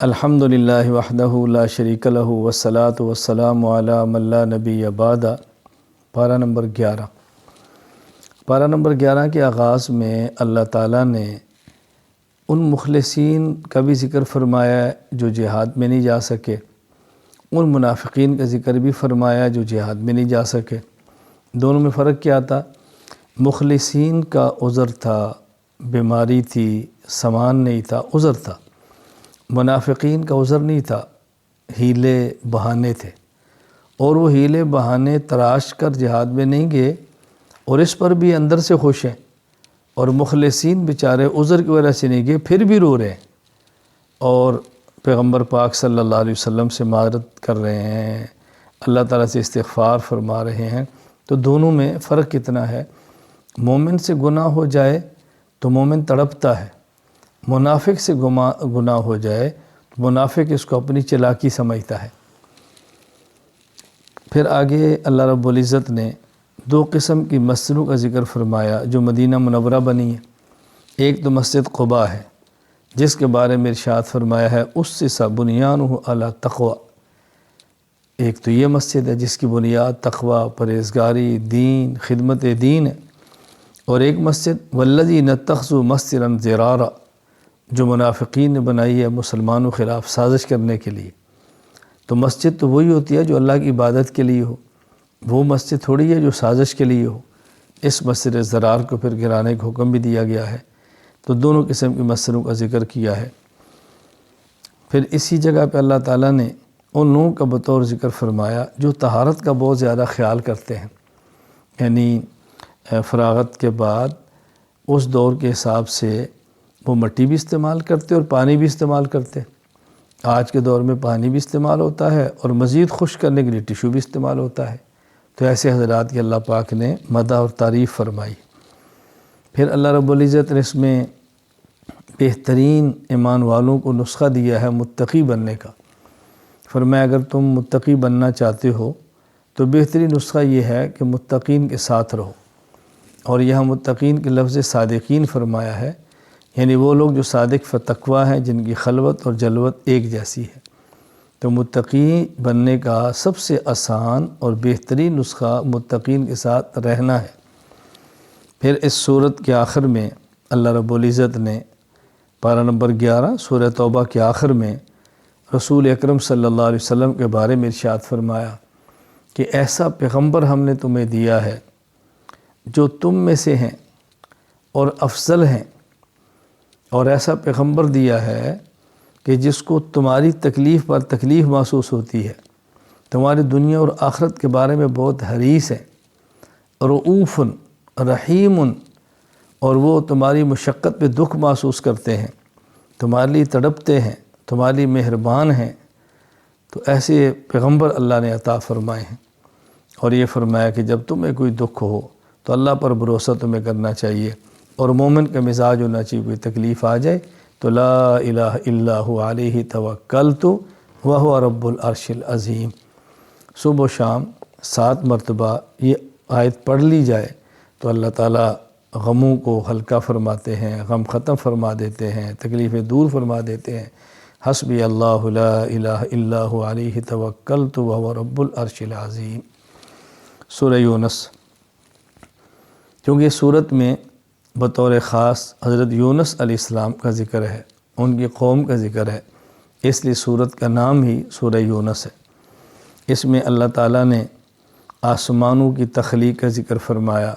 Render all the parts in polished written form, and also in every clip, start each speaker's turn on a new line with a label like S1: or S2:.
S1: الحمدللہ وحدہ لا شریک لہ والصلاة والسلام علی من لا نبی بعد۔ پارہ نمبر 11۔ پارہ نمبر 11 کے آغاز میں اللہ تعالیٰ نے ان مخلصین کا بھی ذکر فرمایا جو جہاد میں نہیں جا سکے، ان منافقین کا ذکر بھی فرمایا جو جہاد میں نہیں جا سکے۔ دونوں میں فرق کیا تھا؟ مخلصین کا عذر تھا، بیماری تھی، سامان نہیں تھا، عذر تھا۔ منافقین کا عذر نہیں تھا، ہیلے بہانے تھے، اور وہ ہیلے بہانے تراش کر جہاد میں نہیں گئے اور اس پر بھی اندر سے خوش ہیں، اور مخلصین بیچارے عذر کی وجہ سے نہیں گئے پھر بھی رو رہے ہیں اور پیغمبر پاک صلی اللہ علیہ وسلم سے معذرت کر رہے ہیں، اللہ تعالیٰ سے استغفار فرما رہے ہیں۔ تو دونوں میں فرق کتنا ہے؟ مومن سے گناہ ہو جائے تو مومن تڑپتا ہے، منافق سے گناہ ہو جائے تو منافق اس کو اپنی چلاکی سمجھتا ہے۔ پھر آگے اللہ رب العزت نے دو قسم کی مسجدوں کا ذکر فرمایا جو مدینہ منورہ بنی ہے۔ ایک تو مسجد قباء ہے جس کے بارے میں ارشاد فرمایا ہے اُسِّسَ بُنْيَانُهُ عَلَى التَّقْوَىٰ۔ ایک تو یہ مسجد ہے جس کی بنیاد تقوی، پرہیزگاری، دین، خدمت دین ہے، اور ایک مسجد وَالَّذِينَ اتَّخَذُوا مَسْجِدًا ضِرَارًا جو منافقین نے بنائی ہے مسلمانوں خلاف سازش کرنے کے لیے۔ تو مسجد تو وہی ہوتی ہے جو اللہ کی عبادت کے لیے ہو، وہ مسجد تھوڑی ہے جو سازش کے لیے ہو۔ اس مسجد ضرار کو پھر گرانے کا حکم بھی دیا گیا ہے۔ تو دونوں قسم کی مسجدوں کا ذکر کیا ہے۔ پھر اسی جگہ پہ اللہ تعالیٰ نے ان لوگوں کا بطور ذکر فرمایا جو طہارت کا بہت زیادہ خیال کرتے ہیں، یعنی فراغت کے بعد اس دور کے حساب سے وہ مٹی بھی استعمال کرتے اور پانی بھی استعمال کرتے۔ آج کے دور میں پانی بھی استعمال ہوتا ہے اور مزید خشک کرنے کے لیے ٹیشو بھی استعمال ہوتا ہے۔ تو ایسے حضرات کی اللہ پاک نے مدح اور تعریف فرمائی۔ پھر اللہ رب العزت نے اس میں بہترین ایمان والوں کو نسخہ دیا ہے متقی بننے کا۔ فرمایا اگر تم متقی بننا چاہتے ہو تو بہترین نسخہ یہ ہے کہ متقین کے ساتھ رہو، اور یہاں متقین کے لفظ صادقین فرمایا ہے، یعنی وہ لوگ جو صادق فتقویٰ ہیں جن کی خلوت اور جلوت ایک جیسی ہے۔ تو متقی بننے کا سب سے آسان اور بہترین نسخہ متقین کے ساتھ رہنا ہے۔ پھر اس سورت کے آخر میں اللہ رب العزت نے پارہ نمبر 11 سورہ توبہ کے آخر میں رسول اکرم صلی اللہ علیہ وسلم کے بارے میں ارشاد فرمایا کہ ایسا پیغمبر ہم نے تمہیں دیا ہے جو تم میں سے ہیں اور افضل ہیں، اور ایسا پیغمبر دیا ہے کہ جس کو تمہاری تکلیف پر تکلیف محسوس ہوتی ہے، تمہاری دنیا اور آخرت کے بارے میں بہت حریص ہے، رؤوف رحیم، اور وہ تمہاری مشقت پہ دکھ محسوس کرتے ہیں، تمہارے لیے تڑپتے ہیں، تمہارے لیے مہربان ہیں۔ تو ایسے پیغمبر اللہ نے عطا فرمائے ہیں، اور یہ فرمایا کہ جب تمہیں کوئی دکھ ہو تو اللہ پر بھروسہ تمہیں کرنا چاہیے، اور مومن کا مزاج ہونا چاہیے کوئی تکلیف آ جائے تو لا الہ الا هو علیہ توکلت وہو رب العرش العظیم۔ صبح و شام 7 مرتبہ یہ آیت پڑھ لی جائے تو اللہ تعالیٰ غموں کو ہلکا فرماتے ہیں، غم ختم فرما دیتے ہیں، تکلیفیں دور فرما دیتے ہیں۔ حسبی اللہ لا الہ الا هو علیہ توکلت وہو رب العرش العظیم۔ سورہ یونس، کیونکہ اس صورت میں بطور خاص حضرت یونس علیہ السلام کا ذکر ہے، ان کی قوم کا ذکر ہے، اس لیے سورت کا نام ہی سورہ یونس ہے۔ اس میں اللہ تعالیٰ نے آسمانوں کی تخلیق کا ذکر فرمایا،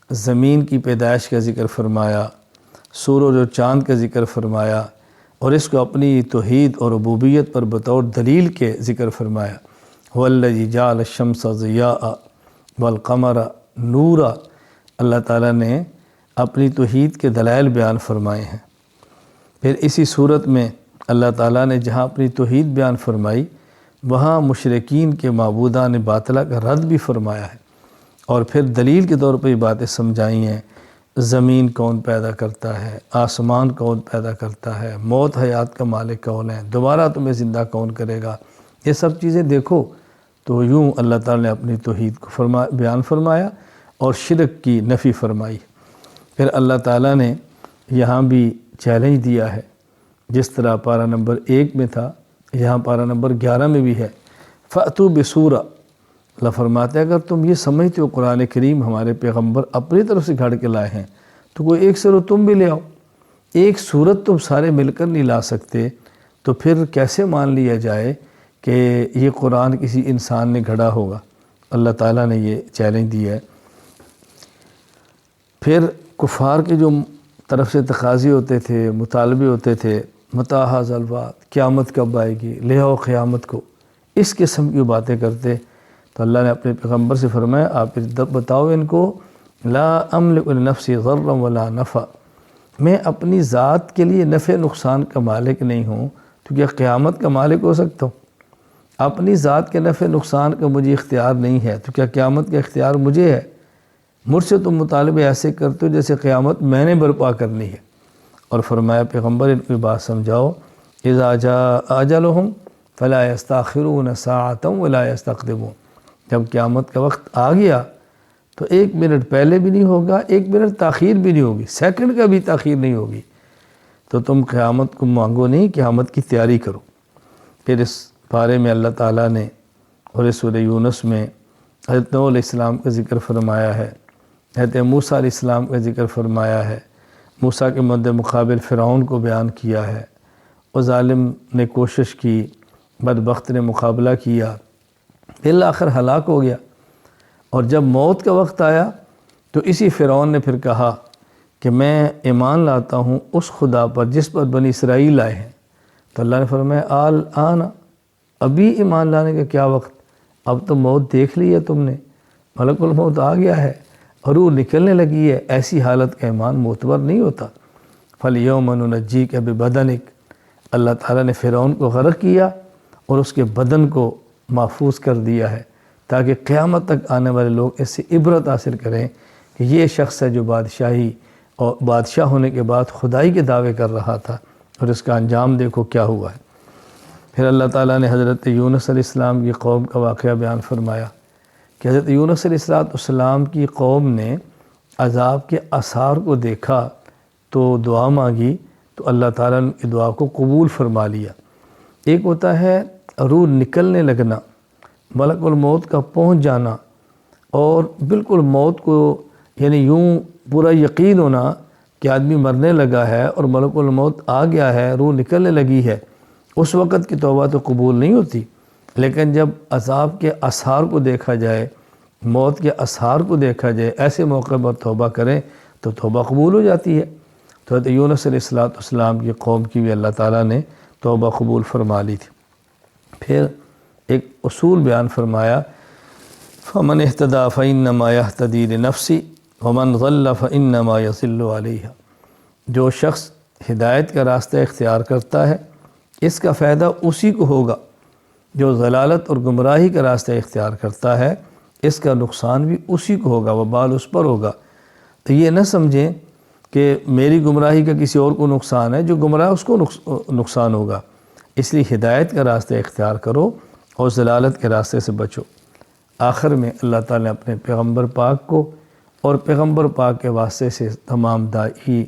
S1: زمین کی پیدائش کا ذکر فرمایا، سورج اور چاند کا ذکر فرمایا، اور اس کو اپنی توحید اور ربوبیت پر بطور دلیل کے ذکر فرمایا۔ وَالَّذِي جَعَلَ الشَّمْسَ ضِيَاءً وَالْقَمَرَ نُورًا۔ اللہ تعالیٰ نے اپنی توحید کے دلائل بیان فرمائے ہیں۔ پھر اسی صورت میں اللہ تعالیٰ نے جہاں اپنی توحید بیان فرمائی وہاں مشرکین کے معبودان باطلہ کا رد بھی فرمایا ہے، اور پھر دلیل کے طور پر یہ باتیں سمجھائی ہیں، زمین کون پیدا کرتا ہے، آسمان کون پیدا کرتا ہے، موت حیات کا مالک کون ہے، دوبارہ تمہیں زندہ کون کرے گا، یہ سب چیزیں دیکھو۔ تو یوں اللہ تعالیٰ نے اپنی توحید کو بیان فرمایا اور شرک کی نفی فرمائی۔ پھر اللہ تعالیٰ نے یہاں بھی چیلنج دیا ہے جس طرح پارہ نمبر 1 میں تھا، یہاں پارہ نمبر 11 میں بھی ہے۔ فَأْتُوا بِسُورَةٍ، اللہ فرماتے ہیں اگر تم یہ سمجھتے ہو قرآن کریم ہمارے پیغمبر اپنی طرف سے گھڑ کے لائے ہیں تو کوئی ایک سورت تم بھی لے آؤ۔ ایک صورت تم سارے مل کر نہیں لا سکتے تو پھر کیسے مان لیا جائے کہ یہ قرآن کسی انسان نے گھڑا ہوگا؟ اللہ تعالیٰ نے یہ چیلنج دیا ہے۔ پھر کفار کے جو طرف سے تقاضے ہوتے تھے، مطالبے ہوتے تھے، متی ھذا الوعد، قیامت کب آئے گی، لے آؤ قیامت کو، اس قسم کی باتیں کرتے تو اللہ نے اپنے پیغمبر سے فرمایا آپ بتاؤ ان کو لا املک لنفسی ضرا ولا نفع، میں اپنی ذات کے لیے نفع نقصان کا مالک نہیں ہوں تو کیا قیامت کا مالک ہو سکتا ہوں؟ اپنی ذات کے نفع نقصان کا مجھے اختیار نہیں ہے تو کیا قیامت کا اختیار مجھے ہے؟ مجھ سے تم مطالبے ایسے کرتے ہو جیسے قیامت میں نے برپا کرنی ہے۔ اور فرمایا پیغمبر ان کی بات سمجھاؤ اذا جاء اجلهم فلا يستأخرون ساعة ولا يستقدمون، جب قیامت کا وقت آ گیا تو 1 منٹ پہلے بھی نہیں ہوگا، 1 منٹ تاخیر بھی نہیں ہوگی، سیکنڈ کا بھی تاخیر نہیں ہوگی۔ تو تم قیامت کو مانگو نہیں، قیامت کی تیاری کرو۔ پھر اس بارے میں اللہ تعالیٰ نے اور اس سورہ یونس میں حضرت نوح علیہ السلام کا ذکر فرمایا ہے، حضرت موسیٰ علیہ السلام کا ذکر فرمایا ہے، موسیٰ کے مد مقابل فرعون کو بیان کیا ہے، اور ظالم نے کوشش کی، بدبخت نے مقابلہ کیا، بالآخر ہلاک ہو گیا۔ اور جب موت کا وقت آیا تو اسی فرعون نے پھر کہا کہ میں ایمان لاتا ہوں اس خدا پر جس پر بنی اسرائیل آئے ہیں۔ تو اللہ نے فرمایا الآن، ابھی ایمان لانے کا کیا وقت، اب تو موت دیکھ لی ہے تم نے، ملک الموت آ گیا ہے اور روح نکلنے لگی ہے، ایسی حالت کا ایمان معتبر نہیں ہوتا۔ فَالْيَوْمَ نُنَجِّيكَ بِبَدَنِكَ، اللہ تعالیٰ نے فرعون کو غرق کیا اور اس کے بدن کو محفوظ کر دیا ہے تاکہ قیامت تک آنے والے لوگ اس سے عبرت حاصل کریں کہ یہ شخص ہے جو بادشاہی اور بادشاہ ہونے کے بعد خدائی کے دعوے کر رہا تھا اور اس کا انجام دیکھو کیا ہوا ہے۔ پھر اللہ تعالیٰ نے حضرت یونس علیہ السلام کی قوم کا واقعہ بیان فرمایا کہ حضرت یونس علیہ السلام کی قوم نے عذاب کے آثار کو دیکھا تو دعا مانگی تو اللہ تعالیٰ نے ان کی دعا کو قبول فرما لیا۔ ایک ہوتا ہے روح نکلنے لگنا، ملک الموت کا پہنچ جانا اور بالکل موت کو یعنی یوں پورا یقین ہونا کہ آدمی مرنے لگا ہے اور ملک الموت آ گیا ہے، روح نکلنے لگی ہے، اس وقت کی توبہ تو قبول نہیں ہوتی، لیکن جب عذاب کے آثار کو دیکھا جائے، موت کے آثار کو دیکھا جائے، ایسے موقع پر توبہ کریں تو توبہ قبول ہو جاتی ہے۔ تو حضرت یونس علیہ السلام کی قوم کی بھی اللہ تعالیٰ نے توبہ قبول فرما لی تھی۔ پھر ایک اصول بیان فرمایا فَمَنِ اهْتَدَىٰ فَإِنَّمَا يَهْتَدِي لِنَفْسِهِ وَمَنْ ضَلَّ فَإِنَّمَا يَضِلُّ عَلَيْهَا، جو شخص ہدایت کا راستہ اختیار کرتا ہے اس کا فائدہ اسی کو ہوگا، جو ضلالت اور گمراہی کا راستہ اختیار کرتا ہے اس کا نقصان بھی اسی کو ہوگا، وبال اس پر ہوگا۔ تو یہ نہ سمجھیں کہ میری گمراہی کا کسی اور کو نقصان ہے، جو گمراہ اس کو نقصان ہوگا، اس لیے ہدایت کا راستہ اختیار کرو اور ضلالت کے راستے سے بچو۔ آخر میں اللہ تعالیٰ نے اپنے پیغمبر پاک کو اور پیغمبر پاک کے واسطے سے تمام داعی،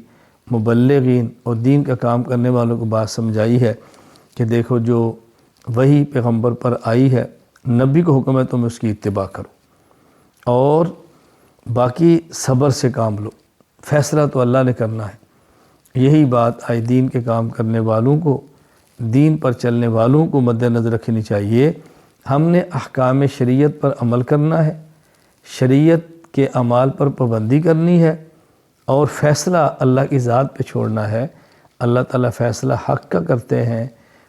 S1: مبلغین اور دین کا کام کرنے والوں کو بات سمجھائی ہے کہ دیکھو جو وہی پیغمبر پر آئی ہے، نبی کو حکم ہے تم اس کی اتباع کرو اور باقی صبر سے کام لو، فیصلہ تو اللہ نے کرنا ہے۔ یہی بات آج دین کے کام کرنے والوں کو، دین پر چلنے والوں کو مد نظر رکھنی چاہیے۔ ہم نے احکام شریعت پر عمل کرنا ہے، شریعت کے اعمال پر پابندی کرنی ہے اور فیصلہ اللہ کی ذات پہ چھوڑنا ہے۔ اللہ تعالیٰ فیصلہ حق کا کرتے ہیں،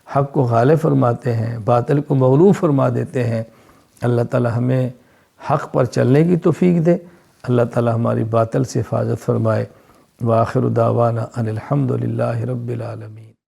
S1: حق کو غالب فرماتے ہیں، باطل کو مغلوب فرما دیتے ہیں۔ اللہ تعالیٰ ہمیں حق پر چلنے کی توفیق دے، اللہ تعالیٰ ہماری باطل سے حفاظت فرمائے۔ وآخر دعوانا ان الحمد للہ رب العالمین۔